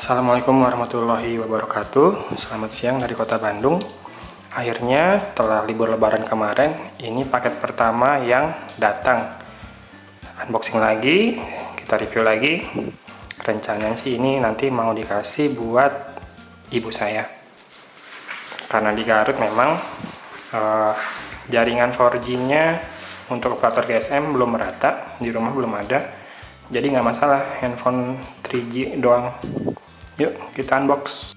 Assalamualaikum warahmatullahi wabarakatuh. Selamat siang dari kota Bandung. Akhirnya setelah libur lebaran kemarin, ini paket pertama yang datang. Unboxing lagi, kita review lagi. Rencananya sih ini nanti mau dikasih buat ibu saya. Karena di Garut memang jaringan 4G-nya untuk operator GSM belum merata, di rumah belum ada. Jadi nggak masalah, handphone 3G doang. Yuk kita unbox.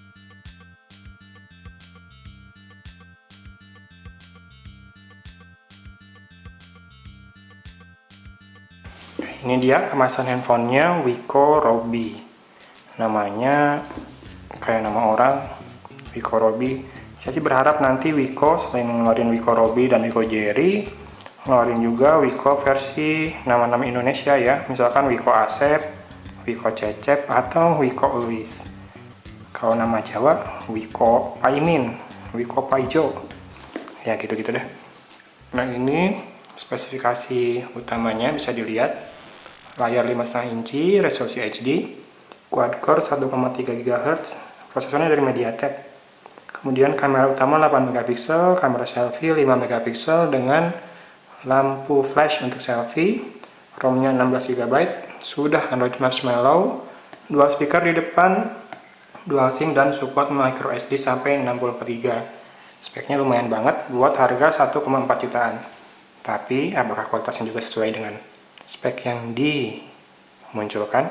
Ini dia kemasan handphonenya, Wiko Robi. Namanya kayak nama orang, Wiko Robi. Saya sih berharap nanti Wiko selain ngeluarin Wiko Robi dan Wiko Jerry, ngeluarin juga Wiko versi nama-nama Indonesia ya. Misalkan Wiko Asep, Wiko Cecep, atau Wiko Ulis. Kalau nama Jawa, Wiko Paimin, Wiko Paijo, ya gitu-gitu deh. Nah ini spesifikasi utamanya bisa dilihat, layar 5,5 inci, resolusi HD, quad-core 1,3 GHz, prosesornya dari MediaTek. Kemudian kamera utama 8 megapiksel, kamera selfie 5 megapiksel dengan lampu flash untuk selfie, ROM-nya 16 GB, sudah Android Marshmallow, dual speaker di depan, dual SIM dan support micro SD sampai 64GB. Speknya lumayan banget buat harga 1,4 jutaan. Tapi apakah kualitasnya juga sesuai dengan spek yang dimunculkan?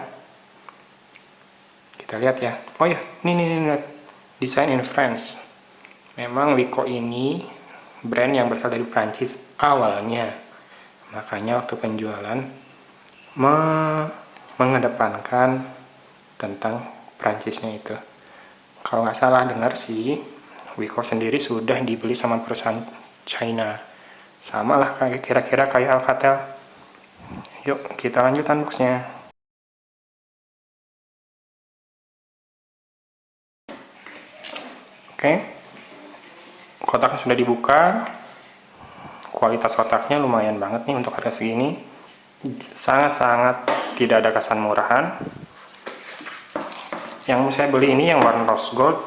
Kita lihat ya. Oh ya, ini lihat. Design in France. Memang Wiko ini brand yang berasal dari Prancis awalnya. Makanya waktu penjualan mengedepankan tentang Prancisnya itu. Kalau nggak salah dengar sih, Wiko sendiri sudah dibeli sama perusahaan China. Sama lah kira-kira kayak Alcatel. Yuk kita lanjut unboxnya. Oke, kotaknya sudah dibuka. Kualitas kotaknya lumayan banget nih untuk harga segini. Sangat-sangat tidak ada kesan murahan. Yang saya beli ini yang warna rose gold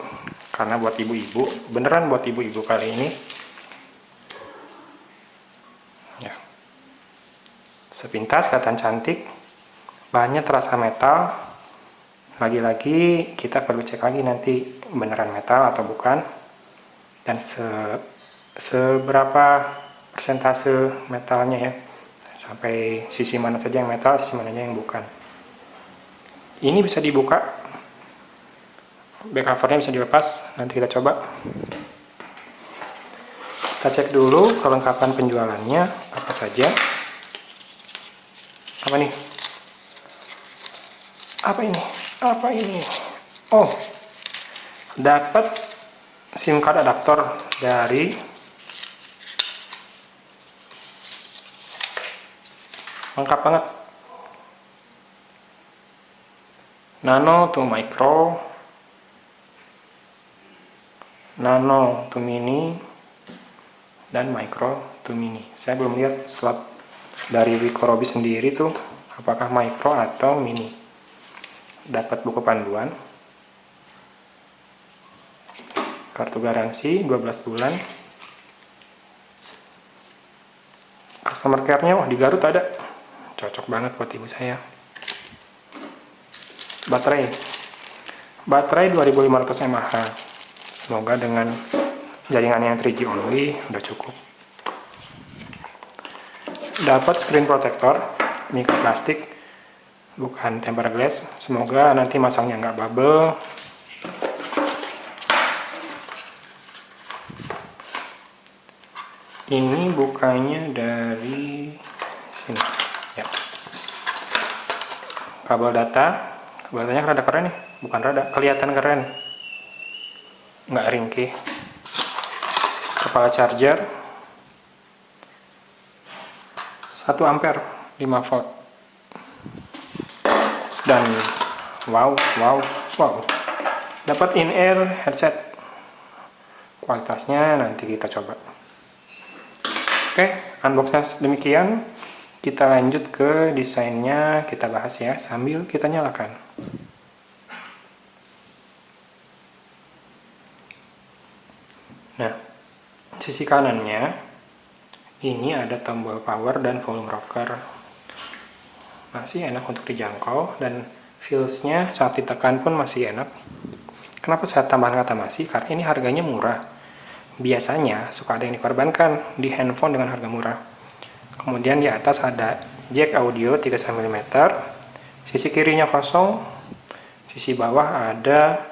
karena buat ibu-ibu, beneran buat ibu-ibu kali ini ya. Sepintas kelihatan cantik, bahannya terasa metal. Lagi-lagi kita perlu cek lagi nanti beneran metal atau bukan, dan seberapa persentase metalnya ya, sampai sisi mana saja yang metal, sisi mananya yang bukan. Ini bisa dibuka, back covernya bisa dilepas, nanti kita coba. Kita cek dulu kelengkapan penjualannya apa saja. Apa nih? Apa ini? Apa ini? Oh, dapat SIM card adaptor dari lengkap banget. Nano to micro, nano to mini, dan micro to mini. Saya belum lihat slot dari Wiko Robi sendiri tuh apakah micro atau mini. Dapat buku panduan, kartu garansi 12 bulan, customer care-nya di Garut ada, cocok banget buat ibu saya. Baterai 2500 mAh. Semoga dengan jaringan yang 3G only udah cukup. Dapat screen protector mikroplastik, bukan tempered glass. Semoga nanti masangnya nggak bubble. Ini bukanya dari sini ya. Kabel datanya rada keren nih, bukan rada, kelihatan keren, nggak ringkih. Kepala charger 1 ampere 5 volt, dan wow dapat in-ear headset. Kualitasnya nanti kita coba. Oke, unboxnya demikian. Kita lanjut ke desainnya, kita bahas ya sambil kita nyalakan. Nah, sisi kanannya ini ada tombol power dan volume rocker. Masih enak untuk dijangkau dan feels-nya saat ditekan pun masih enak. Kenapa saya tambahkan kata masih? Karena ini harganya murah. Biasanya suka ada yang dikorbankan di handphone dengan harga murah. Kemudian di atas ada jack audio 3 mm, sisi kirinya kosong, sisi bawah ada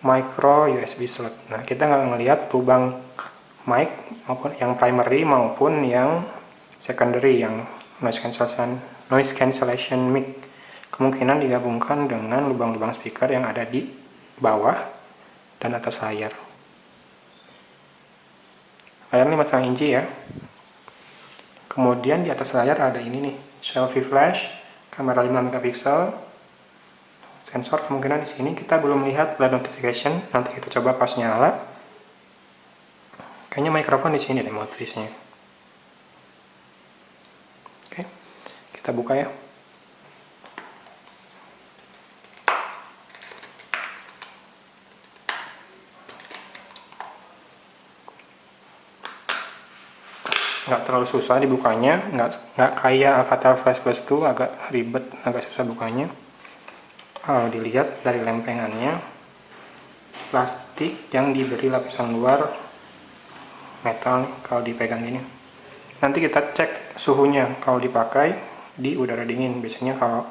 micro USB slot. Nah, kita nggak ngelihat lubang mic maupun yang primary maupun yang secondary, yang noise cancellation mic. Kemungkinan digabungkan dengan lubang-lubang speaker yang ada di bawah dan atas layar. Layar 5,5 inci ya. Kemudian di atas layar ada ini nih, selfie flash, kamera 5 megapiksel, sensor kemungkinan di sini. Kita belum lihat light notification, nanti kita coba pas nyala. Kayaknya mikrofon di sini deh motifnya. Oke, kita buka ya. Nggak terlalu susah dibukanya, nggak kayak Alcatel Flash Plus 2 agak ribet, agak susah bukanya. Kalau dilihat dari lempengannya, plastik yang diberi lapisan luar metal nih, kalau dipegang gini. Nanti kita cek suhunya kalau dipakai di udara dingin, biasanya kalau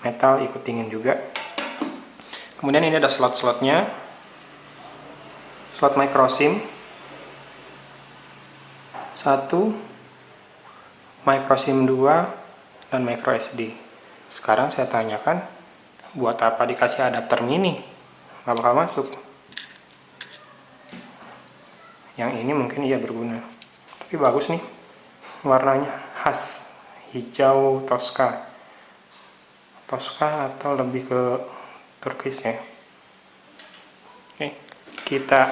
metal ikut dingin juga. Kemudian ini ada slot-slotnya, slot micro SIM 1, micro SIM 2, dan micro SD. Sekarang saya tanyakan, buat apa dikasih adapter mini? Nggak bakal masuk. Yang ini mungkin iya berguna, tapi bagus nih, warnanya khas, hijau Tosca atau lebih ke turquoise ya. Oke, kita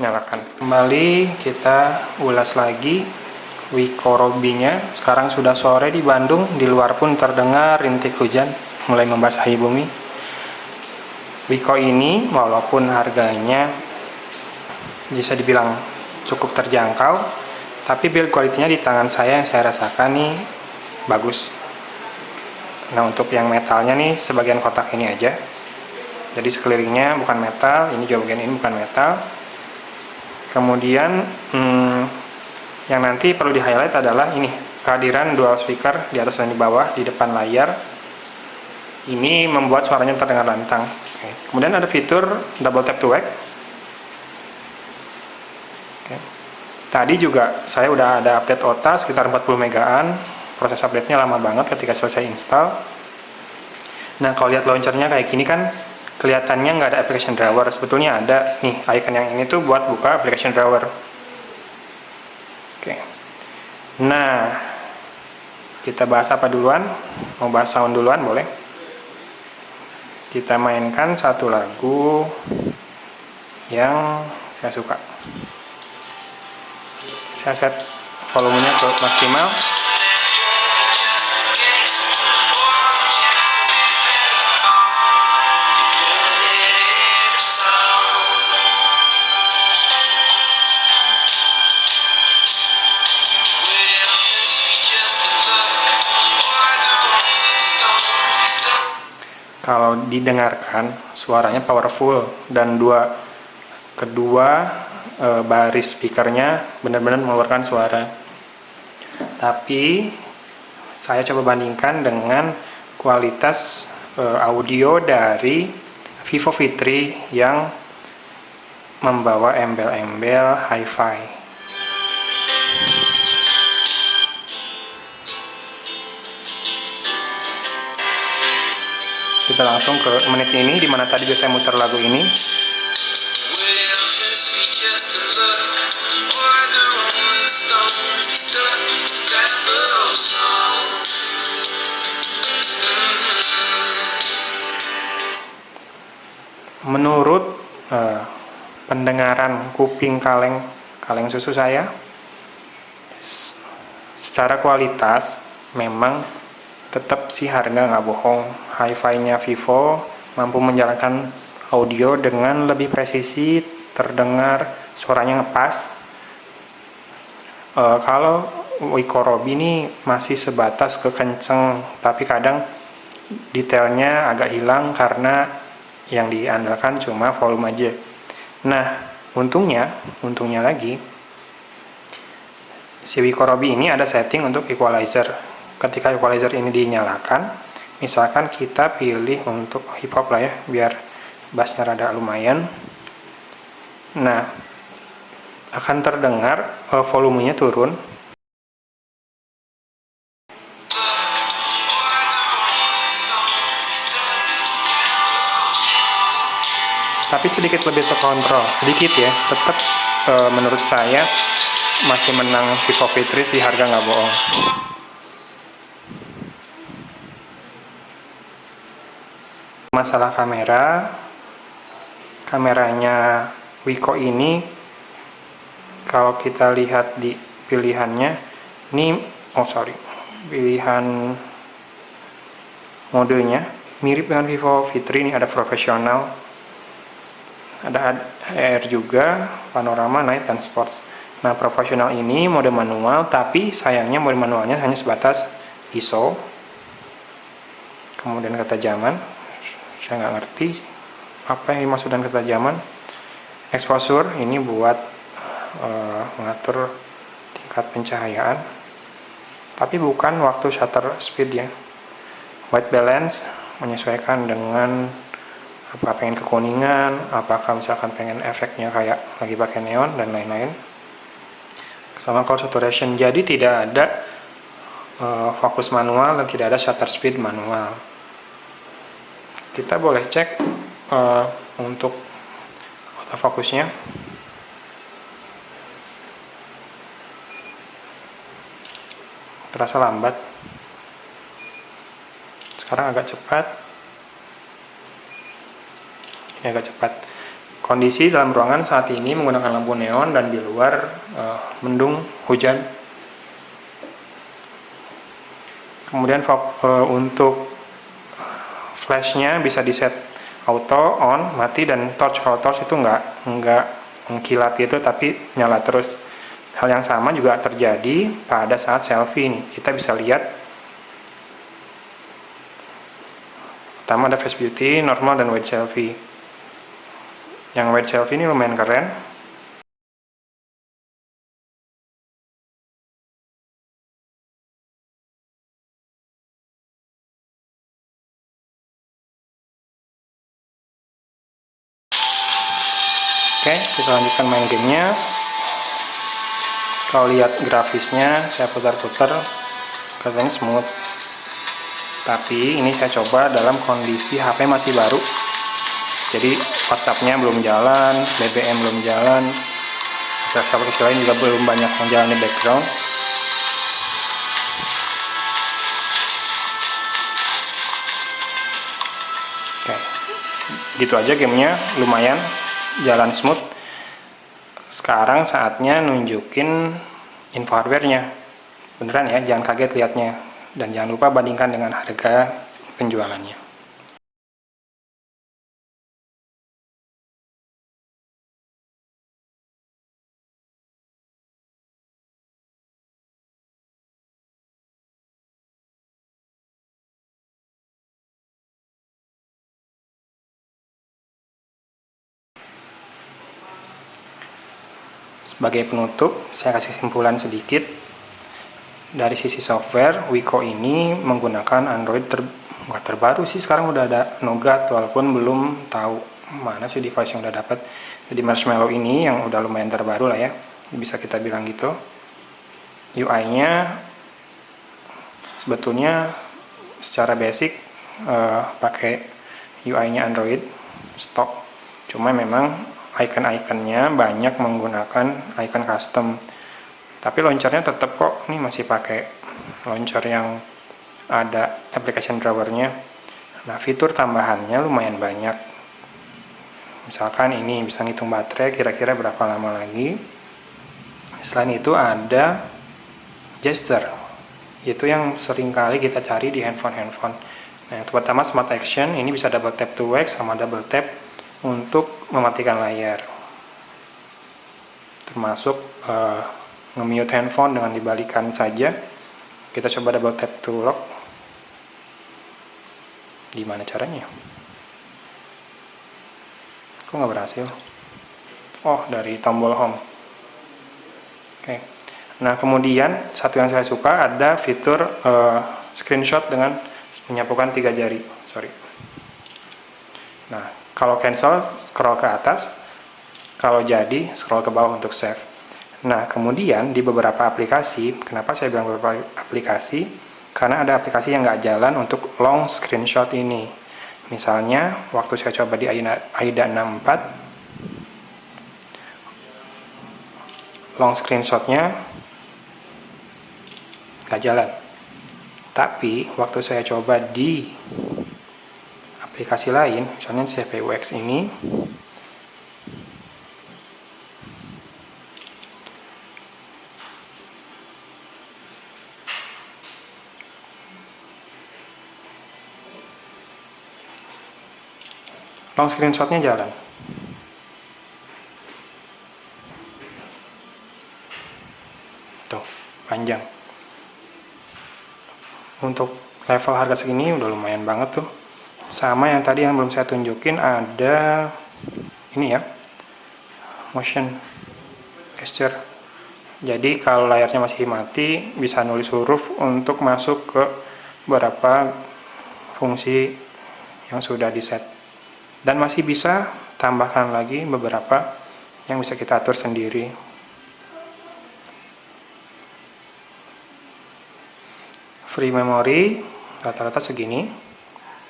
nyalakan kembali, kita ulas lagi Wiko Robi-nya. Sekarang sudah sore di Bandung, di luar pun terdengar rintik hujan mulai membasahi bumi. Wiko ini walaupun harganya bisa dibilang cukup terjangkau, tapi build quality-nya di tangan saya yang saya rasakan nih bagus. Nah, untuk yang metalnya nih sebagian kotak ini aja, jadi sekelilingnya bukan metal, ini juga bagian ini bukan metal. Kemudian yang nanti perlu di highlight adalah ini, kehadiran dual speaker di atas dan di bawah di depan layar. Ini membuat suaranya terdengar lantang. Oke. Kemudian ada fitur double tap to wake. Oke. Tadi juga saya udah ada update OTA sekitar 40 megaan. Proses update-nya lama banget ketika selesai install. Nah, kalau lihat launchernya kayak gini kan kelihatannya nggak ada application drawer. Sebetulnya ada nih, icon yang ini tuh buat buka application drawer. Oke. Nah, kita bahas apa duluan? Mau bahas sound duluan boleh? Kita mainkan satu lagu yang saya suka. Saya set volumenya ke maksimal. Kalau didengarkan suaranya powerful dan kedua baris speakernya benar-benar mengeluarkan suara. Tapi saya coba bandingkan dengan kualitas audio dari Vivo V3 yang membawa embel-embel hi-fi. Kita langsung ke menit ini, dimana tadi saya muter lagu ini. Menurut pendengaran kuping kaleng susu saya, secara kualitas memang tetap sih harga nggak bohong. Hi-fi-nya Vivo mampu menjalankan audio dengan lebih presisi, terdengar suaranya ngepas. Kalau Wiko Robi ini masih sebatas kekenceng, tapi kadang detailnya agak hilang karena yang diandalkan cuma volume aja. Nah, untungnya lagi, si Wiko Robi ini ada setting untuk equalizer. Ketika equalizer ini dinyalakan, misalkan kita pilih untuk hip hop lah ya, biar bassnya rada lumayan. Nah, akan terdengar volumenya turun. Tapi sedikit lebih terkontrol, sedikit ya, tetap menurut saya masih menang Vivo V3 sih, harga nggak bohong. Masalah kameranya Wiko ini, kalau kita lihat di pilihannya, ini pilihan modenya mirip dengan Vivo V3. Ini ada profesional, ada Air juga, panorama, night, dan sports. Nah, profesional ini mode manual, tapi sayangnya mode manualnya hanya sebatas ISO. Kemudian ketajaman, saya nggak ngerti apa yang dimaksud dengan ketajaman. Exposure ini buat mengatur tingkat pencahayaan, tapi bukan waktu shutter speed ya. White balance menyesuaikan dengan apakah pengen kekuningan, apakah misalkan pengen efeknya kayak lagi pakai neon dan lain-lain. Sama color saturation, jadi tidak ada fokus manual dan tidak ada shutter speed manual. Kita boleh cek untuk autofokusnya. Terasa lambat. Sekarang agak cepat. Ini agak cepat. Kondisi dalam ruangan saat ini menggunakan lampu neon dan di luar mendung, hujan. Kemudian untuk flashnya bisa di set auto, on, mati, dan torch. Kalau torch itu nggak mengkilat gitu, tapi nyala terus. Hal yang sama juga terjadi pada saat selfie nih. Kita bisa lihat, pertama ada face beauty, normal, dan wide selfie. Yang wide selfie ini lumayan keren. Oke, kita lanjutkan main gamenya. Kalau lihat grafisnya, saya putar-putar, katanya smooth. Tapi ini saya coba dalam kondisi HP masih baru. Jadi WhatsApp-nya belum jalan, BBM belum jalan, aplikasi lain juga belum banyak yang jalan di background. Oke, gitu aja gamenya, lumayan jalan smooth. Sekarang saatnya nunjukin info hardware-nya. Beneran ya, jangan kaget lihatnya. Dan jangan lupa bandingkan dengan harga penjualannya. Sebagai penutup, saya kasih kesimpulan sedikit. Dari sisi software, Wiko ini menggunakan Android nggak terbaru sih, sekarang udah ada Nougat, walaupun belum tahu mana sih device yang udah dapat. Jadi Marshmallow ini yang udah lumayan terbaru lah ya, bisa kita bilang gitu. UI-nya sebetulnya secara basic pakai UI-nya Android stock, cuma memang icon-iconnya banyak menggunakan icon custom, tapi launchernya tetap kok, ini masih pakai launcher yang ada application drawernya. Nah, fitur tambahannya lumayan banyak, misalkan ini bisa ngitung baterai kira-kira berapa lama lagi. Selain itu ada gesture, itu yang sering kali kita cari di handphone. Nah, pertama Smart Action, ini bisa double tap to wax sama double tap untuk mematikan layar, termasuk nge-mute handphone dengan dibalikan saja. Kita coba double tap to lock. Gimana caranya? Kok nggak berhasil? Oh, dari tombol home. Oke. Nah, kemudian satu yang saya suka ada fitur screenshot dengan menyapukan 3 jari. Nah, kalau cancel scroll ke atas, kalau jadi scroll ke bawah untuk save. Nah, kemudian di beberapa aplikasi, kenapa saya bilang beberapa aplikasi? Karena ada aplikasi yang nggak jalan untuk long screenshot ini. Misalnya, waktu saya coba di AIDA 64, long screenshotnya nggak jalan. Tapi, waktu saya coba di aplikasi lain, misalnya CPUX ini, long screenshotnya jalan. Tuh, panjang. Untuk level harga segini udah lumayan banget tuh. Sama yang tadi yang belum saya tunjukin, ada ini ya, motion gesture. Jadi kalau layarnya masih mati, bisa nulis huruf untuk masuk ke beberapa fungsi yang sudah di set. Dan masih bisa tambahkan lagi beberapa yang bisa kita atur sendiri. Free memory rata-rata segini.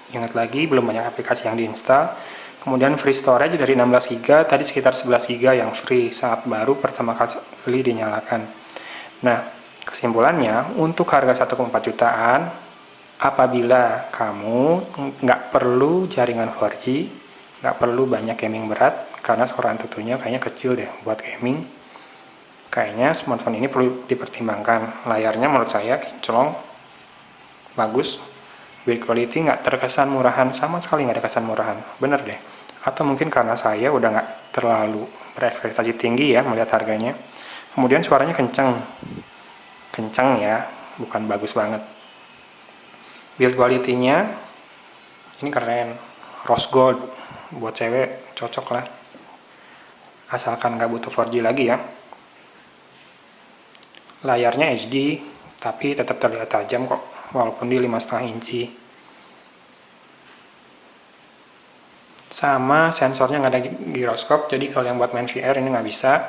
Ingat lagi, belum banyak aplikasi yang diinstal. Kemudian free storage dari 16 GB, tadi sekitar 11 GB yang free saat baru pertama kali dinyalakan. Nah, kesimpulannya, untuk harga 1,4 jutaan, apabila kamu nggak perlu jaringan 4G, nggak perlu banyak gaming berat, karena skor Antutunya kayaknya kecil deh buat gaming. Kayaknya smartphone ini perlu dipertimbangkan. Layarnya menurut saya kinclong, bagus. Build quality nggak terkesan murahan, sama sekali nggak ada kesan murahan, bener deh. Atau mungkin karena saya udah nggak terlalu berekspektasi tinggi ya melihat harganya. Kemudian suaranya kenceng ya, bukan bagus banget. Build quality-nya ini keren, rose gold, buat cewek cocok lah, asalkan nggak butuh 4G lagi ya. Layarnya HD, tapi tetap terlihat tajam kok, walaupun di 5,5 inci. Sama sensornya nggak ada giroskop, jadi kalau yang buat main VR ini nggak bisa.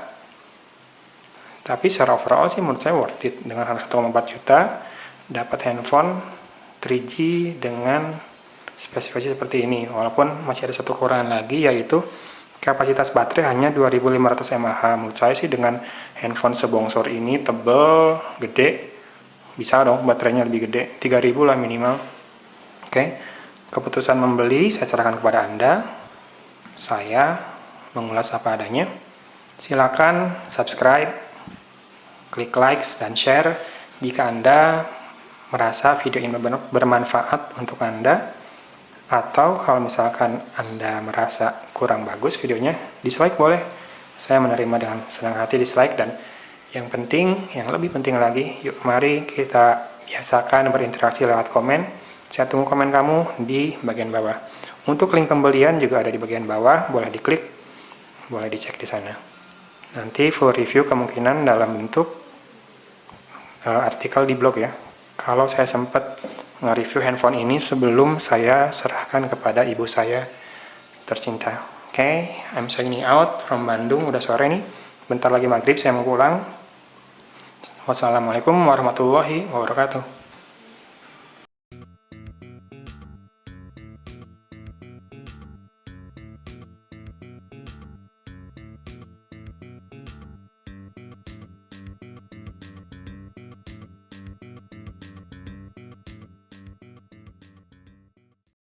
Tapi secara overall sih menurut saya worth it. Dengan harga 1,4 juta, dapat handphone 3G dengan spesifikasi seperti ini. Walaupun masih ada satu kekurangan lagi, yaitu kapasitas baterai hanya 2500 mAh. Menurut saya sih dengan handphone sebongsor ini, tebel, gede, bisa dong baterainya lebih gede, 3000 lah minimal. Oke, keputusan membeli saya serahkan kepada Anda. Saya mengulas apa adanya. Silakan subscribe, klik likes dan share jika Anda merasa video ini bermanfaat untuk Anda. Atau kalau misalkan Anda merasa kurang bagus videonya, dislike boleh. Saya menerima dengan senang hati dislike. Dan yang penting, yang lebih penting lagi, yuk mari kita biasakan berinteraksi lewat komen. Saya tunggu komen kamu di bagian bawah. Untuk link pembelian juga ada di bagian bawah, boleh diklik, boleh dicek di sana. Nanti full review kemungkinan dalam bentuk artikel di blog ya. Kalau saya sempat nge-review handphone ini sebelum saya serahkan kepada ibu saya tercinta. Oke, I'm signing out from Bandung, udah sore nih. Bentar lagi maghrib saya mau pulang. Wassalamualaikum warahmatullahi wabarakatuh.